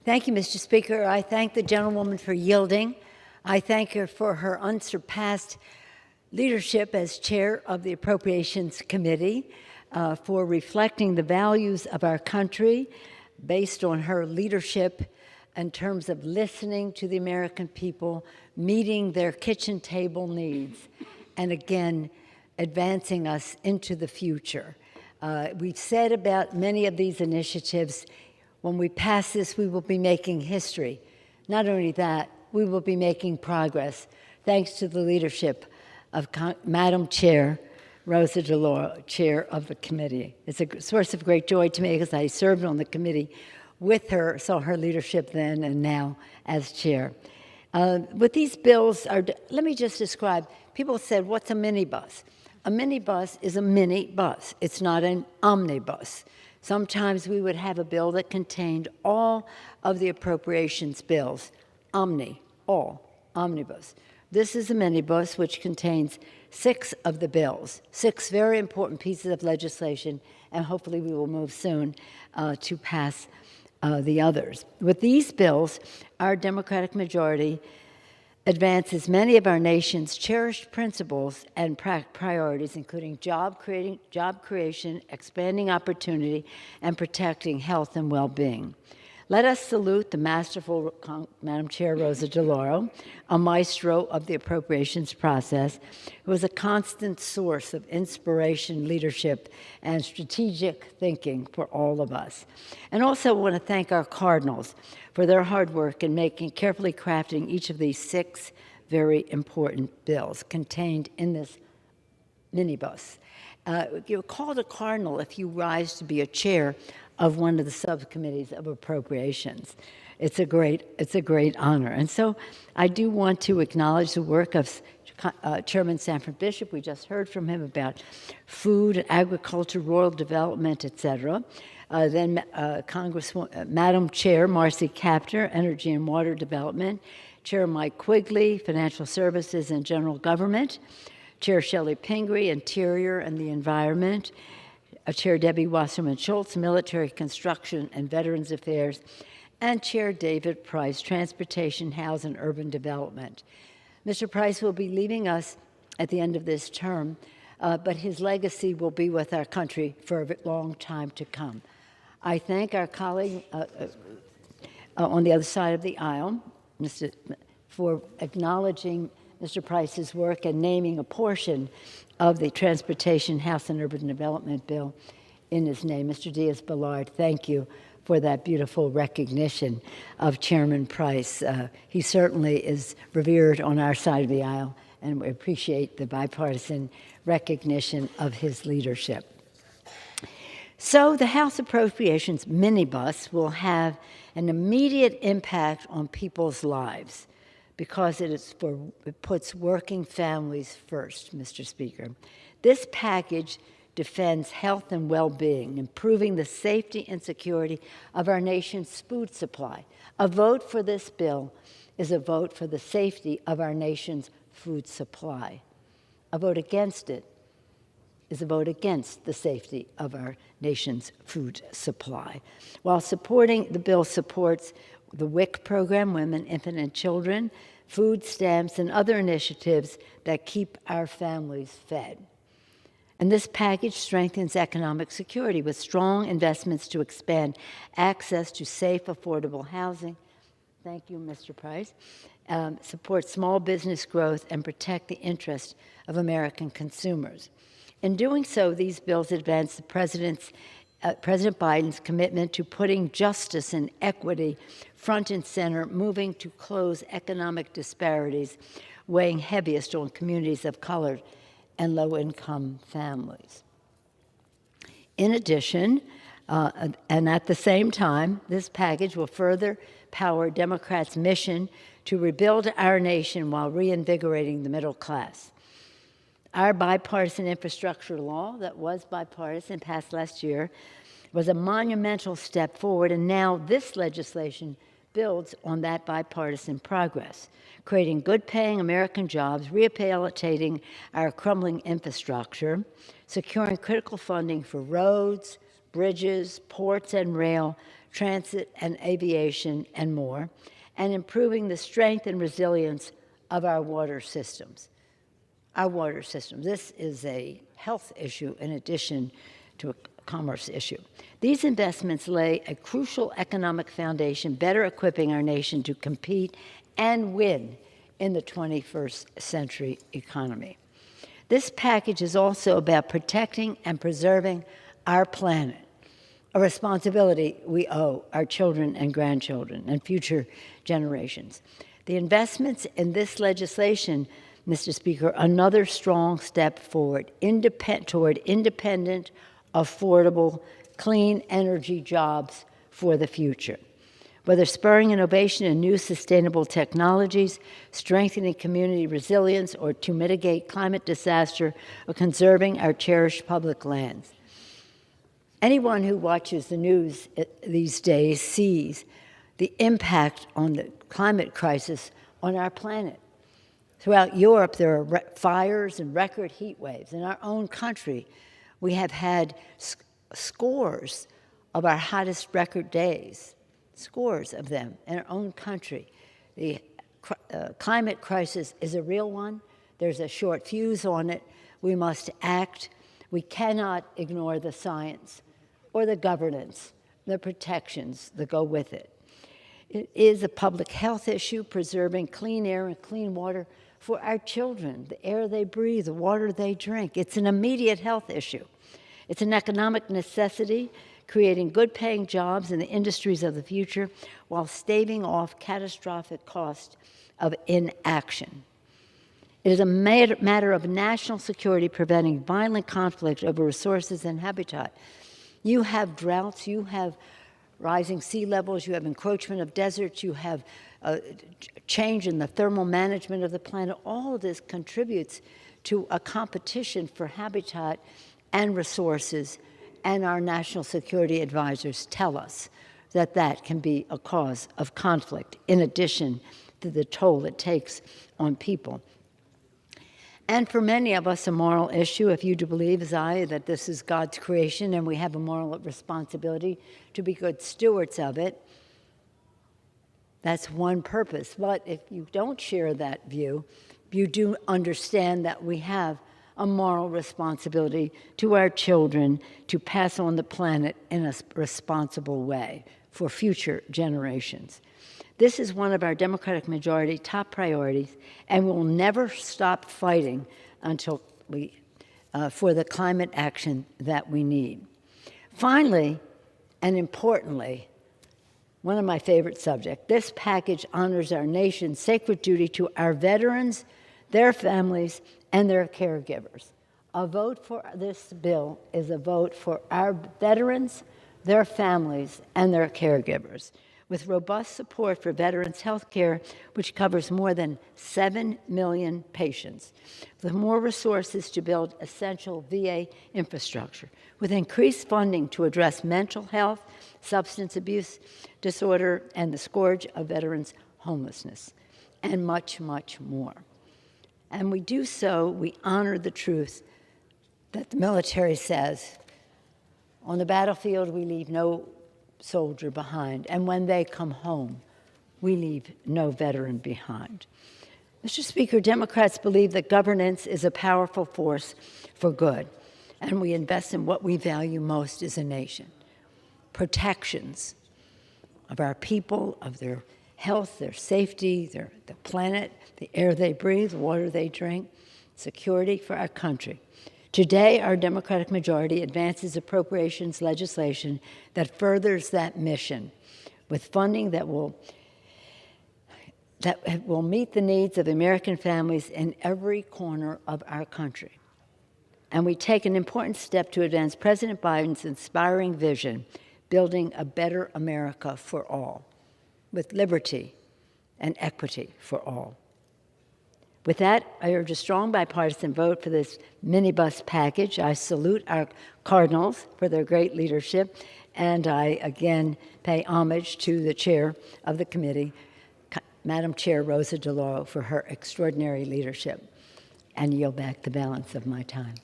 Thank you, Mr. Speaker. I thank the gentlewoman for yielding. I thank her for her unsurpassed leadership as chair of the Appropriations Committee, for reflecting the values of our country based on her leadership in terms of listening to the American people, meeting their kitchen table needs, and again, advancing us into the future. We've said about many of these initiatives, when we pass this, we will be making history. Not only that, we will be making progress, thanks to the leadership of Madam Chair Rosa DeLauro, chair of the committee. It's a source of great joy to me because I served on the committee with her, saw her leadership then and now as chair. With these bills, let me just describe. People said, what's a minibus? A minibus is a mini bus. It's not an omnibus. Sometimes we would have a bill that contained all of the appropriations bills, all, omnibus. This is a minibus which contains 6 of the bills, 6 very important pieces of legislation, and hopefully we will move soon to pass the others. With these bills, our Democratic majority advances many of our nation's cherished principles and priorities, including job creation, expanding opportunity, and protecting health and well-being. Let us salute the masterful Madam Chair Rosa DeLauro, a maestro of the appropriations process, who is a constant source of inspiration, leadership, and strategic thinking for all of us. And also want to thank our Cardinals for their hard work in carefully crafting each of these 6 very important bills contained in this minibus. You're called a Cardinal if you rise to be a chair of one of the subcommittees of appropriations. It's a great honor. And so I do want to acknowledge the work of Chairman Sanford Bishop. We just heard from him about food, agriculture, rural development, et cetera. Then Madam Chair Marcy Kaptur, Energy and Water Development, Chair Mike Quigley, Financial Services and General Government, Chair Shelley Pingree, Interior and the Environment, Chair Debbie Wasserman Schultz, Military Construction and Veterans Affairs, and Chair David Price, Transportation, Housing, and Urban Development. Mr. Price will be leaving us at the end of this term, but his legacy will be with our country for a long time to come. I thank our colleague on the other side of the aisle, for acknowledging Mr. Price's work and naming a portion of the Transportation, House, and Urban Development Bill in his name. Mr. Diaz-Balart, thank you for that beautiful recognition of Chairman Price. He certainly is revered on our side of the aisle, and we appreciate the bipartisan recognition of his leadership. So the House Appropriations minibus will have an immediate impact on people's lives, because it puts working families first, Mr. Speaker. This package defends health and well-being, improving the safety and security of our nation's food supply. A vote for this bill is a vote for the safety of our nation's food supply. A vote against it is a vote against the safety of our nation's food supply. While the bill supports the WIC program, Women, Infant, and Children, food stamps, and other initiatives that keep our families fed. And this package strengthens economic security with strong investments to expand access to safe, affordable housing. Thank you, Mr. Price. Support small business growth and protect the interests of American consumers. In doing so, these bills advance the President Biden's commitment to putting justice and equity front and center, moving to close economic disparities, weighing heaviest on communities of color and low-income families. In addition, and at the same time, this package will further power Democrats' mission to rebuild our nation while reinvigorating the middle class. Our bipartisan infrastructure law that was bipartisan, passed last year, was a monumental step forward, and now this legislation builds on that bipartisan progress, creating good-paying American jobs, rehabilitating our crumbling infrastructure, securing critical funding for roads, bridges, ports, and rail, transit and aviation, and more, and improving the strength and resilience of our water systems. Our water system. This is a health issue in addition to a commerce issue. These investments lay a crucial economic foundation, better equipping our nation to compete and win in the 21st century economy. This package is also about protecting and preserving our planet, a responsibility we owe our children and grandchildren and future generations. The investments in this legislation, Mr. Speaker, another strong step forward toward independent, affordable, clean energy jobs for the future. Whether spurring innovation in new sustainable technologies, strengthening community resilience, or to mitigate climate disaster, or conserving our cherished public lands. Anyone who watches the news these days sees the impact on the climate crisis on our planet. Throughout Europe, there are fires and record heat waves. In our own country, we have had scores of our hottest record days, scores of them in our own country. The climate crisis is a real one. There's a short fuse on it. We must act. We cannot ignore the science or the governance, the protections that go with it. It is a public health issue, preserving clean air and clean water for our children, the air they breathe, the water they drink. It's an immediate health issue. It's an economic necessity, creating good-paying jobs in the industries of the future while staving off catastrophic cost of inaction. It is a matter of national security, preventing violent conflict over resources and habitat. You have droughts, you have rising sea levels, you have encroachment of deserts, you have change in the thermal management of the planet. All of this contributes to a competition for habitat and resources, and our national security advisors tell us that that can be a cause of conflict, in addition to the toll it takes on people. And for many of us, a moral issue, if you do believe, as I, that this is God's creation and we have a moral responsibility to be good stewards of it. That's one purpose. But if you don't share that view, you do understand that we have a moral responsibility to our children to pass on the planet in a responsible way for future generations. This is one of our Democratic majority top priorities, and we'll never stop fighting until for the climate action that we need. Finally, and importantly, one of my favorite subjects, this package honors our nation's sacred duty to our veterans, their families, and their caregivers. A vote for this bill is a vote for our veterans, their families, and their caregivers. With robust support for veterans' health care, which covers more than 7 million patients, with more resources to build essential VA infrastructure, with increased funding to address mental health, substance abuse disorder, and the scourge of veterans' homelessness, and much, much more. And we do so, we honor the truth that the military says, on the battlefield, we leave no soldier behind, and when they come home, we leave no veteran behind. Mr. Speaker, Democrats believe that governance is a powerful force for good, and we invest in what we value most as a nation: protections of our people, of their health, their safety, the planet, the air they breathe, the water they drink, security for our country. Today, our Democratic majority advances appropriations legislation that furthers that mission with funding that will meet the needs of American families in every corner of our country. And we take an important step to advance President Biden's inspiring vision, building a better America for all, with liberty and equity for all. With that, I urge a strong bipartisan vote for this minibus package. I salute our Cardinals for their great leadership, and I again pay homage to the chair of the committee, Madam Chair Rosa DeLauro, for her extraordinary leadership, and yield back the balance of my time.